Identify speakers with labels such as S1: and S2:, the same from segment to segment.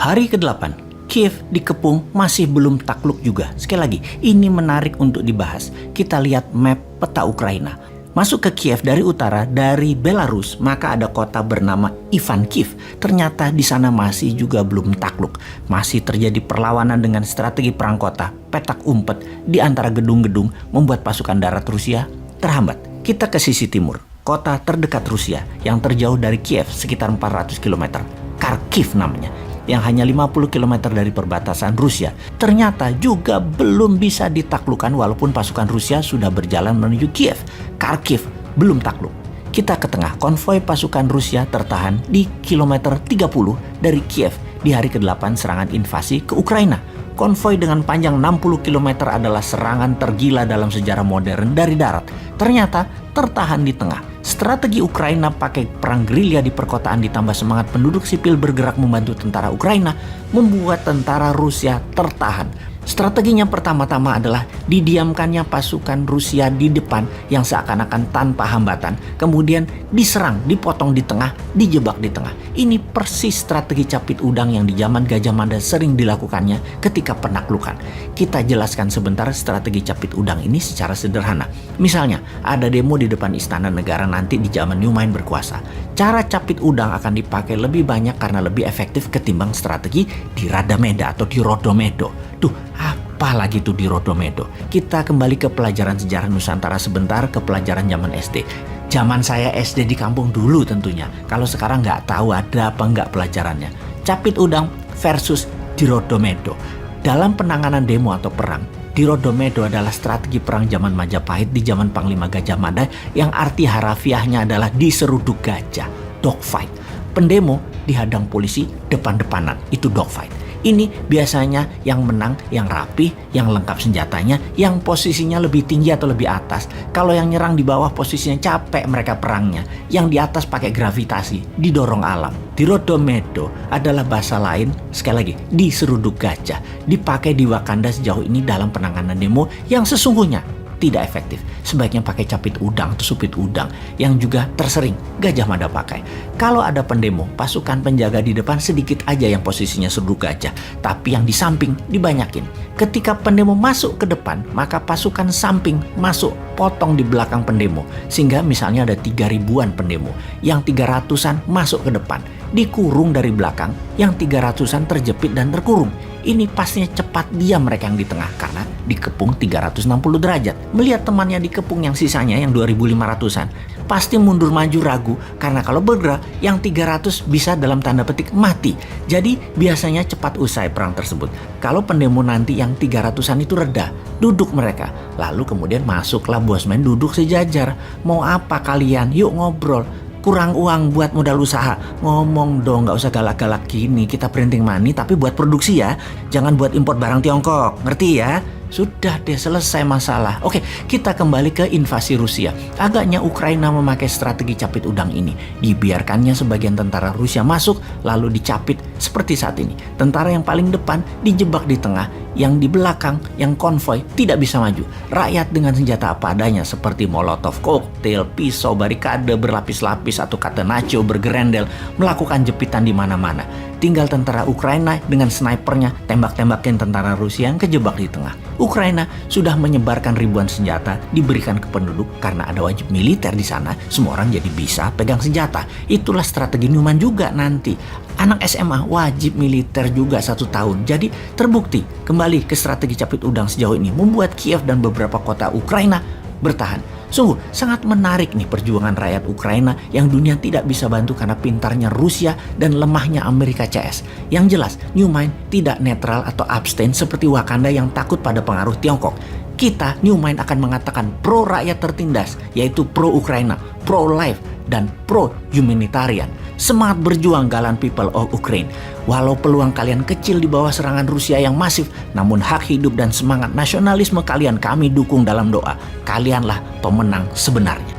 S1: Hari ke-8, Kiev dikepung masih belum takluk juga. Sekali lagi, ini menarik untuk dibahas. Kita lihat map peta Ukraina. Masuk ke Kiev dari utara, dari Belarus, maka ada kota bernama Ivankov. Ternyata di sana masih juga belum takluk. Masih terjadi perlawanan dengan strategi perang kota, petak umpet di antara gedung-gedung membuat pasukan darat Rusia terhambat. Kita ke sisi timur, kota terdekat Rusia yang terjauh dari Kiev sekitar 400 km. Kharkiv namanya, yang hanya 50 km dari perbatasan Rusia, ternyata juga belum bisa ditaklukkan walaupun pasukan Rusia sudah berjalan menuju Kiev. Kharkiv belum takluk. Kita ke tengah, konvoi pasukan Rusia tertahan di kilometer 30 dari Kiev di hari ke-8 serangan invasi ke Ukraina. Konvoi dengan panjang 60 km adalah serangan tergila dalam sejarah modern dari darat. Ternyata tertahan di tengah. Strategi Ukraina pakai perang gerilya di perkotaan ditambah semangat penduduk sipil bergerak membantu tentara Ukraina membuat tentara Rusia tertahan. Strateginya pertama-tama adalah didiamkannya pasukan Rusia di depan yang seakan-akan tanpa hambatan. Kemudian diserang, dipotong di tengah, dijebak di tengah. Ini persis strategi capit udang yang di zaman Gajah Mada sering dilakukannya ketika penaklukan. Kita jelaskan sebentar strategi capit udang ini secara sederhana. Misalnya, ada demo di depan Istana Negara nanti di zaman Nyumain berkuasa. Cara capit udang akan dipakai lebih banyak karena lebih efektif ketimbang strategi di Radameda atau di Rodomedo. Apalagi tuh di Rodomedo. Kita kembali ke pelajaran sejarah Nusantara sebentar, ke pelajaran zaman SD. Zaman saya SD di kampung dulu tentunya. Kalau sekarang nggak tahu ada apa nggak pelajarannya. Capit udang versus di Rodomedo. Dalam penanganan demo atau perang, di Rodomedo adalah strategi perang zaman Majapahit di zaman Panglima Gajah Mada yang arti harafiahnya adalah diseruduk gajah, dogfight. Pendemo dihadang polisi depan-depanan, itu dogfight. Ini biasanya yang menang, yang rapi, yang lengkap senjatanya, yang posisinya lebih tinggi atau lebih atas. Kalau yang nyerang di bawah posisinya capek mereka perangnya. Yang di atas pakai gravitasi, didorong alam. Di Rodomedo adalah bahasa lain, sekali lagi, diseruduk gajah. Dipakai di Wakanda sejauh ini dalam penanganan demo yang sesungguhnya tidak efektif. Sebaiknya pakai capit udang atau supit udang yang juga tersering Gajah Mada pakai. Kalau ada pendemo, pasukan penjaga di depan sedikit aja yang posisinya seruduk gajah, tapi yang di samping dibanyakin. Ketika pendemo masuk ke depan, maka pasukan samping masuk potong di belakang pendemo. Sehingga misalnya ada 3.000-an pendemo, yang 300-an masuk ke depan, dikurung dari belakang, yang 300-an terjepit dan terkurung. Ini pastinya cepat diam mereka yang di tengah karena dikepung 360 derajat. Melihat temannya dikepung yang sisanya yang 2.500-an, pasti mundur maju ragu karena kalau bergerak yang 300 bisa dalam tanda petik mati. Jadi biasanya cepat usai perang tersebut. Kalau pendemo nanti yang 300-an itu reda, duduk mereka. Lalu kemudian masuklah bosman duduk sejajar. Mau apa kalian? Yuk ngobrol. Kurang uang buat modal usaha. Ngomong dong, gak usah galak-galak gini. Kita printing money tapi buat produksi ya. Jangan buat import barang Tiongkok. Ngerti ya? Sudah deh, selesai masalah. Oke, kita kembali ke invasi Rusia. Agaknya Ukraina memakai strategi capit udang ini. Dibiarkannya sebagian tentara Rusia masuk, lalu dicapit seperti saat ini. Tentara yang paling depan dijebak di tengah, yang di belakang, yang konvoi tidak bisa maju. Rakyat dengan senjata apa adanya seperti molotov koktail, pisau, barikade berlapis-lapis atau catenaccio bergerendel melakukan jepitan di mana-mana. Tinggal tentara Ukraina dengan snipernya tembak-tembakin tentara Rusia yang kejebak di tengah. Ukraina sudah menyebarkan ribuan senjata diberikan ke penduduk karena ada wajib militer di sana. Semua orang jadi bisa pegang senjata. Itulah strategi Newman juga nanti. Anak SMA wajib militer juga 1 tahun. Jadi terbukti kembali ke strategi capit udang sejauh ini membuat Kiev dan beberapa kota Ukraina bertahan. Sungguh sangat menarik nih perjuangan rakyat Ukraina yang dunia tidak bisa bantu karena pintarnya Rusia dan lemahnya Amerika CS. Yang jelas, Newmind tidak netral atau abstain seperti Wakanda yang takut pada pengaruh Tiongkok. Kita, Newmind, akan mengatakan pro rakyat tertindas, yaitu pro Ukraina, pro life, dan pro humanitarian. Semangat berjuang galan people of Ukraine. Walau peluang kalian kecil di bawah serangan Rusia yang masif, namun hak hidup dan semangat nasionalisme kalian kami dukung dalam doa. Kalianlah pemenang sebenarnya.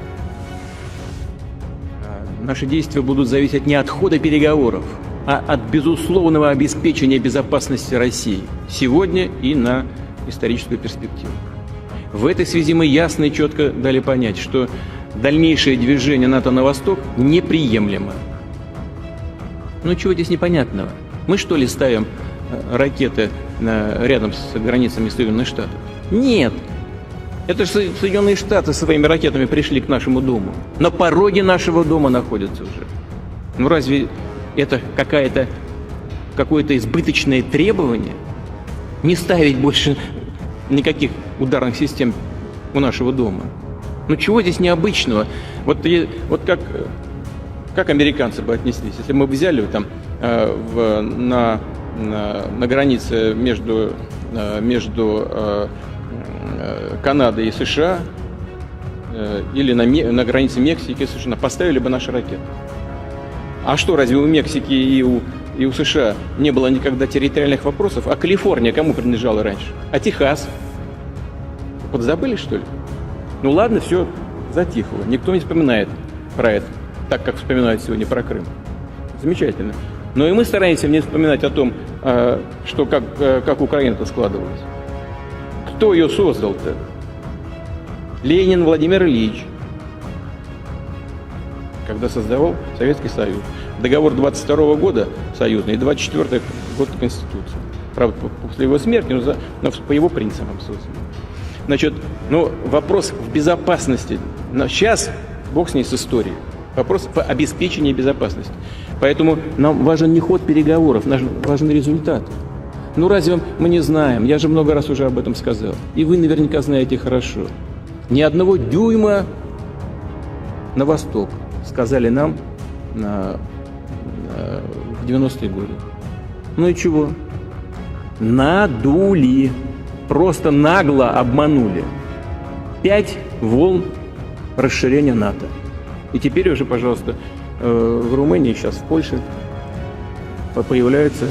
S2: Наши действия будут зависеть не от хода переговоров, а от безусловного обеспечения безопасности России сегодня и на историческую перспективу. В этой связи мы ясно и четко дали понять, что дальнейшее движение НАТО на восток неприемлемо. Ну чего здесь непонятного? Мы что ли ставим ракеты рядом с границами Соединенных Штатов? Нет. Это же Соединенные Штаты своими ракетами пришли к нашему дому. На пороге нашего дома находятся уже. Ну разве это какое-то избыточное требование? Не ставить больше никаких ударных систем у нашего дома. Ну чего здесь необычного? Вот как американцы бы отнеслись, если мы взяли там на границе между Канадой и США или на границе Мексики и США поставили бы наши ракеты. А что, разве у Мексики и у США не было никогда территориальных вопросов? А Калифорния кому принадлежала раньше? А Техас? Вот забыли, что ли? Ну ладно, все затихло. Никто не вспоминает про это, так как вспоминают сегодня про Крым. Замечательно. Но и мы стараемся не вспоминать о том, что как Украина-то складывалась. Кто ее создал-то? Ленин Владимир Ильич, когда создавал Советский Союз. Договор 22 года союзный и 24 год Конституции. Правда, после его смерти, но по его принципам создан. Значит, вопрос в безопасности. Но сейчас, бог с ней, с историей. Вопрос в обеспечении безопасности. Поэтому нам важен не ход переговоров, нам важен результат. Ну разве мы не знаем? Я же много раз уже об этом сказал. И вы наверняка знаете хорошо. Ни одного дюйма на восток, сказали нам в 90-е годы. Ну и чего? Надули. Просто нагло обманули. 5 волн расширения НАТО. И теперь уже, пожалуйста, в Румынии, сейчас в Польше появляются